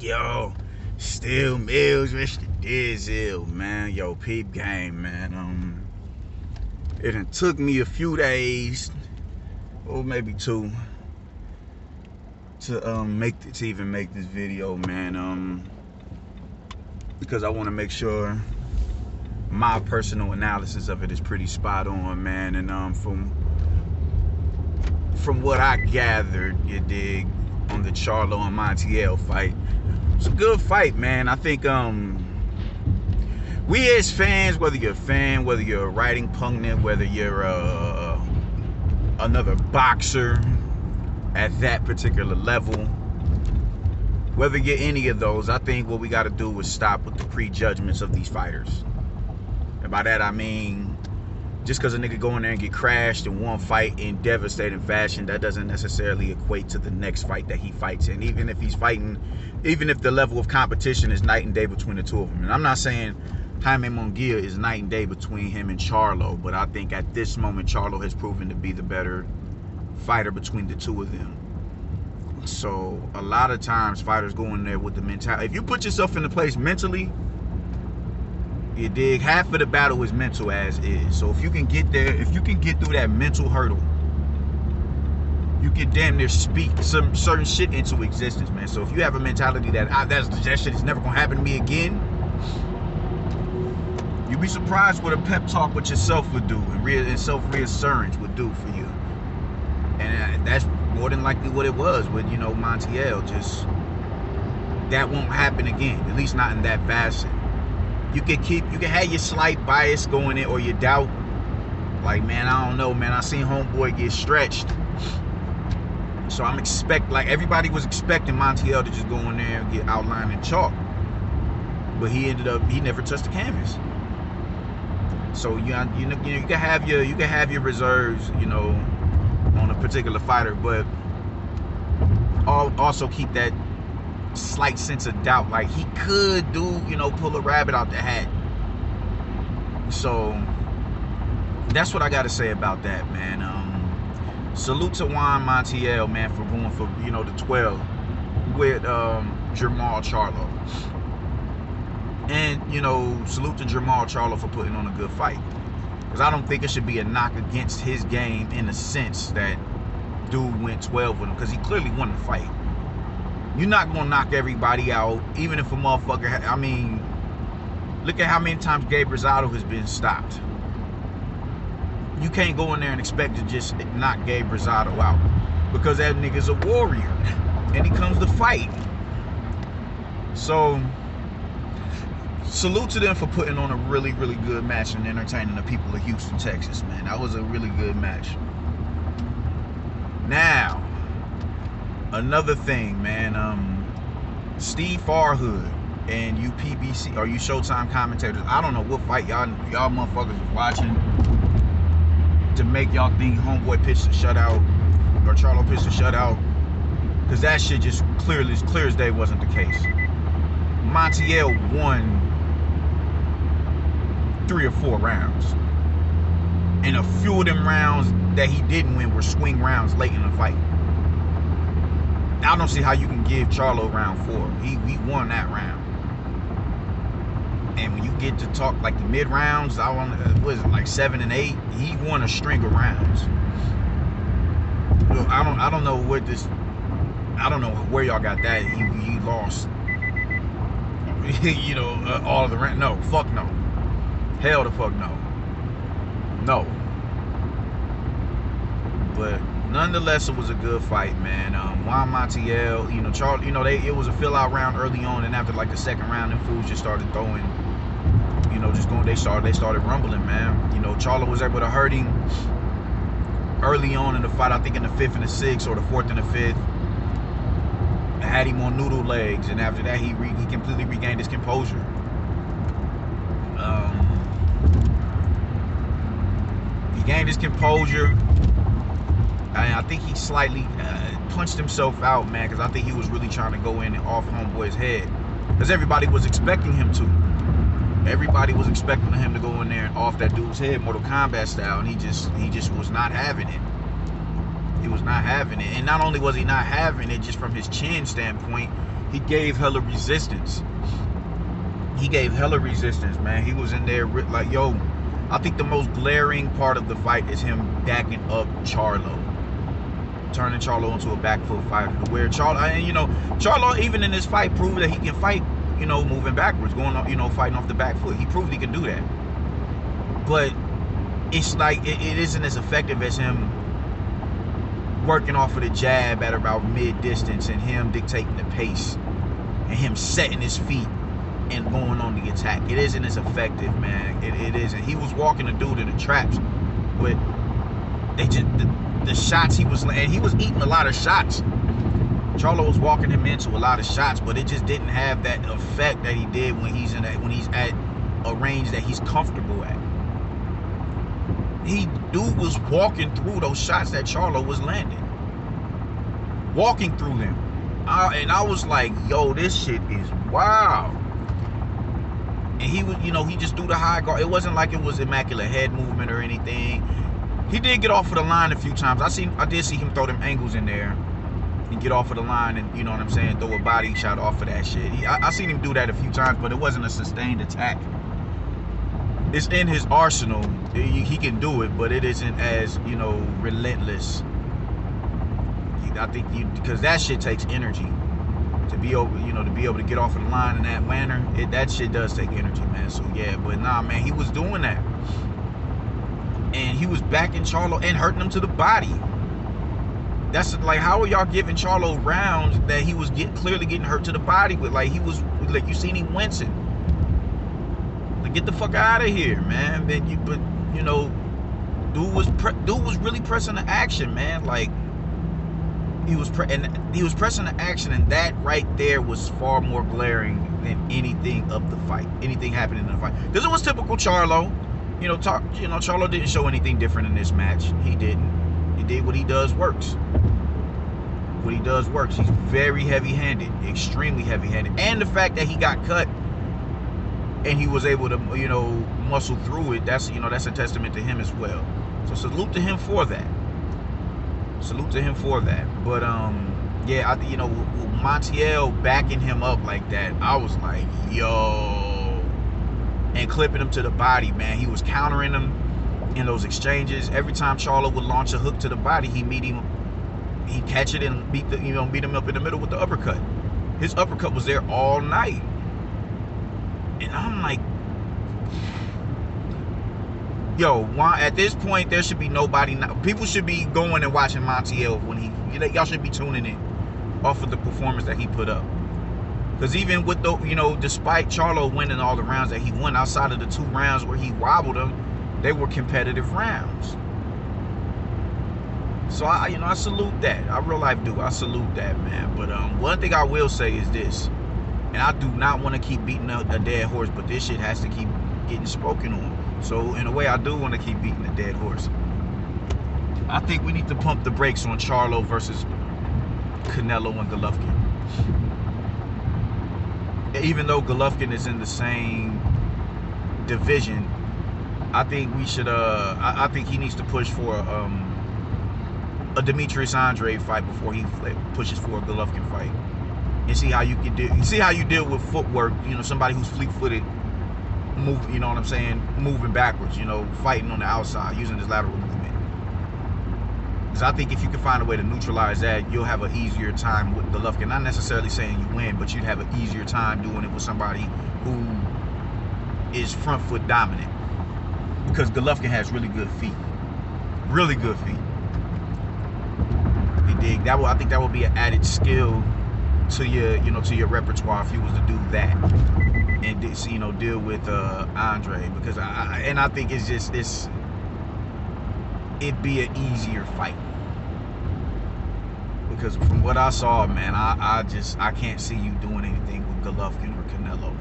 Yo, Still Mills, Mr. Dizzle, man. Yo, peep game, man. It done took me a few days, or maybe two, to even make this video, man. Because I want to make sure my personal analysis of it is pretty spot on, man. And from what I gathered, you dig, on the Charlo and Montiel fight, it's a good fight, man. I think we as fans, whether you're a fan, whether you're a writing pundit, whether you're another boxer at that particular level, whether you're any of those, I think what we got to do is stop with the prejudgments of these fighters. And by that I mean, just because a nigga go in there and get crashed in one fight in devastating fashion, that doesn't necessarily equate to the next fight that he fights in. Even if he's fighting, even if the level of competition is night and day between the two of them. And I'm not saying Jaime Munguia is night and day between him and Charlo, but I think at this moment Charlo has proven to be the better fighter between the two of them. So a lot of times fighters go in there with the mentality. If you put yourself in the place mentally, you dig, half of the battle is mental as is. So if you can get there, if you can get through that mental hurdle, you can damn near speak some certain shit into existence, man. So if you have a mentality that that shit is never gonna happen to me again, you'd be surprised what a pep talk with yourself would do, and self-reassurance would do for you. And that's more than likely what it was with, you know, Montiel. Just that won't happen again, at least not in that facet. You can have your slight bias going in, or your doubt. Like, man, I don't know, man. I seen homeboy get stretched. So like everybody was expecting Montiel to just go in there and get outlined in chalk. But he never touched the canvas. So you can have your reserves, you know, on a particular fighter, but also keep that slight sense of doubt, like he could do, you know, pull a rabbit out the hat. So that's what I got to say about that, man. Salute to Juan Montiel, man, for going for, you know, the 12 with Jermall Charlo. And, you know, salute to Jermall Charlo for putting on a good fight, because I don't think it should be a knock against his game in the sense that dude went 12 with him, because he clearly won the fight. You're not gonna knock everybody out, even if a motherfucker. I mean, look at how many times Gabe Rosado has been stopped. You can't go in there and expect to just knock Gabe Rosado out, because that nigga's a warrior and he comes to fight. So salute to them for putting on a really, really good match and entertaining the people of Houston, Texas, man. That was a really good match. Now, another thing, man, Steve Farhood and you PBC, or you Showtime commentators, I don't know what fight y'all motherfuckers was watching to make y'all think homeboy pitched a shutout or Charlo pitched a shutout, because that shit just clear as day wasn't the case. Montiel won 3 or 4 rounds, and a few of them rounds that he didn't win were swing rounds late in the fight. I don't see how you can give Charlo round 4. He won that round. And when you get to talk like the mid rounds, what is it, like 7 and 8? He won a string of rounds. Look, I don't know what this. I don't know where y'all got that. He lost. You know, all of the rounds. No, fuck no. Hell the fuck no. No. But nonetheless, it was a good fight, man. Juan Montiel, you know, Charlo, you know, it was a fill-out round early on, and after like the second round, them fools just started throwing, you know, just going. They started rumbling, man. You know, Charlo was able to hurt him early on in the fight. I think in the 5th and the 6th, or the 4th and the 5th, had him on noodle legs, and after that, he completely regained his composure. He gained his composure. I think he slightly punched himself out, man, because I think he was really trying to go in and off homeboy's head, because everybody was expecting him to. Everybody was expecting him to go in there and off that dude's head, Mortal Kombat style, and he just was not having it. He was not having it. And not only was he not having it, just from his chin standpoint, he gave hella resistance. He gave hella resistance, man. He was in there like, yo, I think the most glaring part of the fight is him backing up Charlo. Turning Charlo into a back foot fighter. Where Charlo, and you know, Charlo even in this fight proved that he can fight, you know, moving backwards, going up, you know, fighting off the back foot. He proved he can do that. But it's like, it isn't as effective as him working off of the jab at about mid-distance and him dictating the pace and him setting his feet and going on the attack. It isn't as effective, man. It isn't. He was walking the dude in the traps, but they just, the shots he was, and he was eating a lot of shots. Charlo was walking him into a lot of shots, but it just didn't have that effect that he did when he's at a range that he's comfortable at. Dude was walking through those shots that Charlo was landing. Walking through them. And I was like, yo, this shit is wild. And he was, you know, he just threw the high guard. It wasn't like it was immaculate head movement or anything. He did get off of the line a few times. I did see him throw them angles in there and get off of the line and, you know what I'm saying, throw a body shot off of that shit. I seen him do that a few times, but it wasn't a sustained attack. It's in his arsenal. He can do it, but it isn't as, you know, relentless. I think because that shit takes energy to be able, you know, to be able to get off of the line in that manner. That shit does take energy, man. So yeah, but nah, man, he was doing that, and he was backing Charlo and hurting him to the body. That's like, how are y'all giving Charlo rounds that he was clearly getting hurt to the body with? Like, he was like, you seen him wincing. Like, get the fuck out of here, man. But you know, dude was really pressing the action, man. Like, he was pressing the action, and that right there was far more glaring than anything of the fight, anything happening in the fight. Because it was typical Charlo. You know, Charlo didn't show anything different in this match. He didn't. He did what he does works. What he does works. He's very heavy-handed, extremely heavy-handed, and the fact that he got cut and he was able to, you know, muscle through it. That's, you know, that's a testament to him as well. So salute to him for that. Salute to him for that. But yeah, you know, Montiel backing him up like that, I was like, yo, and clipping him to the body, man. He was countering him in those exchanges. Every time Charlo would launch a hook to the body, he'd catch it and beat him up in the middle with the uppercut. His uppercut was there all night, and I'm like, yo, at this point, there should be nobody. People should be going and watching Montiel when y'all should be tuning in off of the performance that he put up. Because even with the, you know, despite Charlo winning all the rounds that he won, outside of the 2 rounds where he wobbled him, they were competitive rounds. So I salute that. I real life do. I salute that, man. But one thing I will say is this, and I do not want to keep beating a dead horse, but this shit has to keep getting spoken on. So in a way, I do want to keep beating a dead horse. I think we need to pump the brakes on Charlo versus Canelo and Golovkin. Even though Golovkin is in the same division, I think we should. I think he needs to push for a Demetrius Andre fight before he pushes for a Golovkin fight, and see how you can deal with footwork. You know, somebody who's fleet-footed, you know what I'm saying, moving backwards. You know, fighting on the outside, using his lateral movement. Because I think if you can find a way to neutralize that, you'll have an easier time with Golovkin. Not necessarily saying you win, but you'd have an easier time doing it with somebody who is front foot dominant. Because Golovkin has really good feet. Really good feet. You dig? I think that would be an added skill to your, you know, to your repertoire if you was to do that. And, you know, deal with Andre. Because I think it's just this. It'd be an easier fight, because from what I saw, man, I can't see you doing anything with Golovkin or Canelo.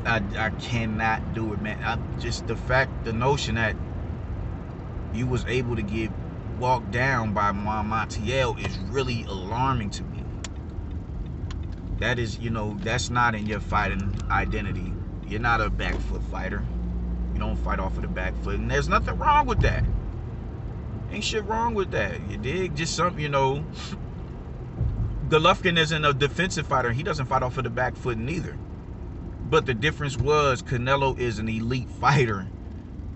I cannot do it, man. Just the notion that you was able to get walked down by Montiel is really alarming to me. That is, you know, that's not in your fighting identity. You're not a back foot fighter. You don't fight off of the back foot, and there's nothing wrong with that. Ain't shit wrong with that. You dig? Just something, you know. Golovkin isn't a defensive fighter. He doesn't fight off of the back foot neither. But the difference was Canelo is an elite fighter.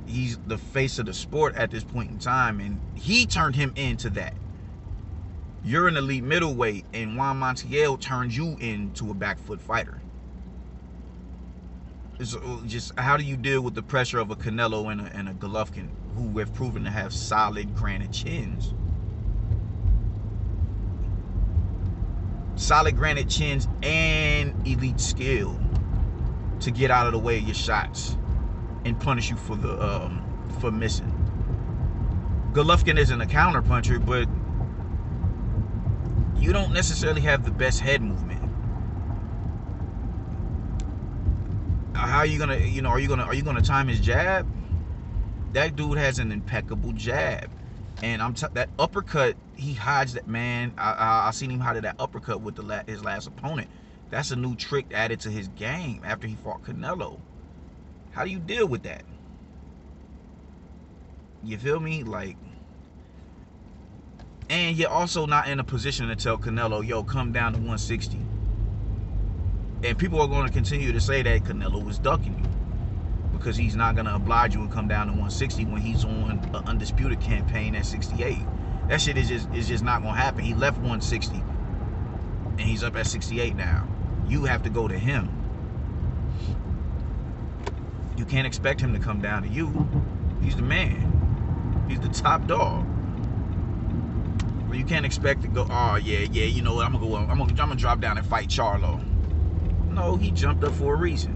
He's the face of the sport at this point in time, and he turned him into that. You're an elite middleweight, and Juan Montiel turned you into a back foot fighter. So just how do you deal with the pressure of a Canelo and a Golovkin, who have proven to have solid granite chins? Solid granite chins and elite skill to get out of the way of your shots and punish you for missing. Golovkin isn't a counter puncher, but you don't necessarily have the best head movement. How are you gonna, you know, are you gonna time his jab? That dude has an impeccable jab, and that uppercut, he hides that, man. I seen him hide that uppercut with his last opponent. That's a new trick added to his game after he fought Canelo. How do you deal with that? You feel me? Like, and you're also not in a position to tell Canelo, yo, come down to 160. And people are going to continue to say that Canelo was ducking you because he's not going to oblige you and come down to 160 when he's on an undisputed campaign at 68. That shit is just not going to happen. He left 160 and he's up at 68 now. You have to go to him. You can't expect him to come down to you. He's the man. He's the top dog. But you can't expect to go, oh yeah, you know what, I'm gonna drop down and fight Charlo. No, he jumped up for a reason.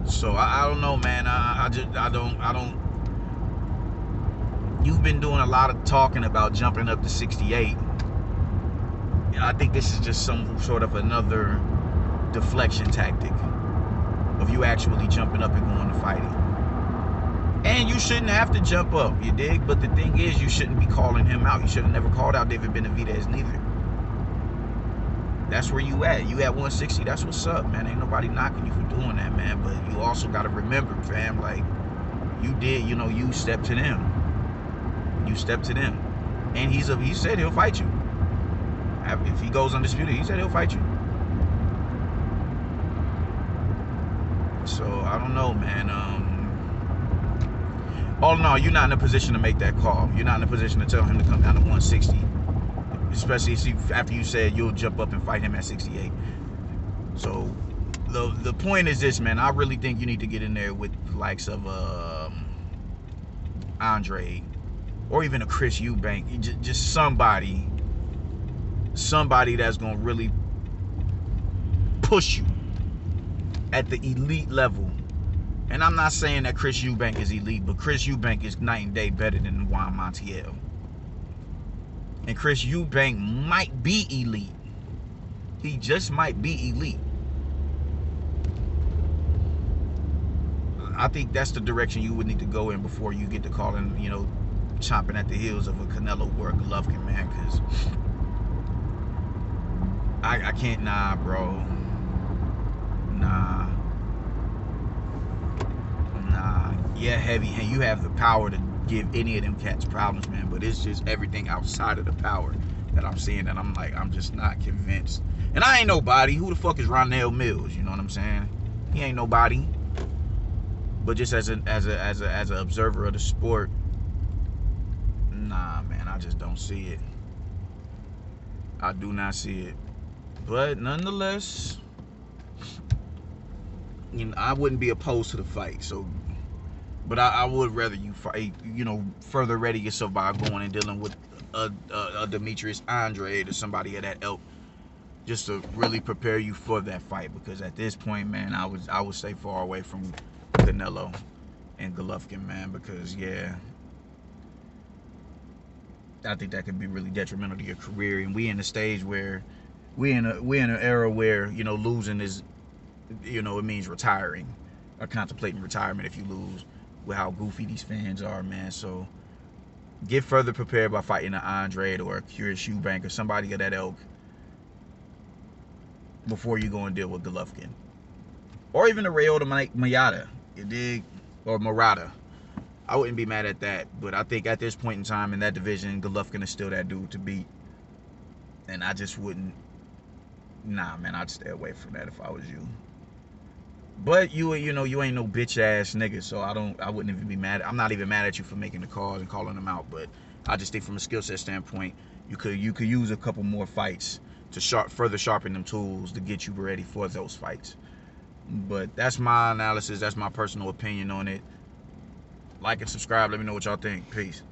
So I don't know, man. I don't. You've been doing a lot of talking about jumping up to 68. And I think this is just some sort of another deflection tactic of you actually jumping up and going to fighting. And you shouldn't have to jump up, you dig? But the thing is, you shouldn't be calling him out. You should have never called out David Benavidez neither. That's where you at. You at 160, that's what's up, man. Ain't nobody knocking you for doing that, man. But you also got to remember, fam, like, you did, you know, you stepped to them. You stepped to them. And he said he'll fight you. If he goes undisputed, he said he'll fight you. So, I don't know, man. Oh, no, you're not in a position to make that call. You're not in a position to tell him to come down to 160. Especially after you said you'll jump up and fight him at 68. So, the point is this, man. I really think you need to get in there with the likes of Andre or even a Chris Eubank. Just somebody that's going to really push you at the elite level. And I'm not saying that Chris Eubank is elite, but Chris Eubank is night and day better than Juan Montiel. And Chris Eubank might be elite. He just might be elite. I think that's the direction you would need to go in before you get to calling, you know, chomping at the heels of a Canelo or a Golovkin, man. Because I can't, nah, bro. Nah. Yeah, heavy. And you have the power to give any of them cats problems, man. But it's just everything outside of the power that I'm seeing that I'm like, I'm just not convinced. And I ain't nobody. Who the fuck is Ronell Mills? You know what I'm saying? He ain't nobody. But just as an observer of the sport, nah, man, I just don't see it. I do not see it. But nonetheless, you know, I wouldn't be opposed to the fight. So, but I would rather you fight, you know, further ready yourself by going and dealing with a Demetrius Andrade or somebody of that ilk, just to really prepare you for that fight. Because at this point, man, I would stay far away from Canelo and Golovkin, man. Because yeah, I think that could be really detrimental to your career. And we in a stage where we're in an era where, you know, losing is, you know, it means retiring or contemplating retirement if you lose, with how goofy these fans are, man. So get further prepared by fighting an Andrade or a Chris Eubank or somebody of that ilk before you go and deal with Golovkin. Or even a Ryota Mayata, you dig? Or Murata. I wouldn't be mad at that. But I think at this point in time in that division, Golovkin is still that dude to beat. And I just wouldn't. Nah, man, I'd stay away from that if I was you. But you know, you ain't no bitch ass nigga, so I wouldn't even be mad. I'm not even mad at you for making the calls and calling them out. But I just think from a skill set standpoint, you could use a couple more fights to further sharpen them tools to get you ready for those fights. But that's my analysis. That's my personal opinion on it. Like and subscribe. Let me know what y'all think. Peace.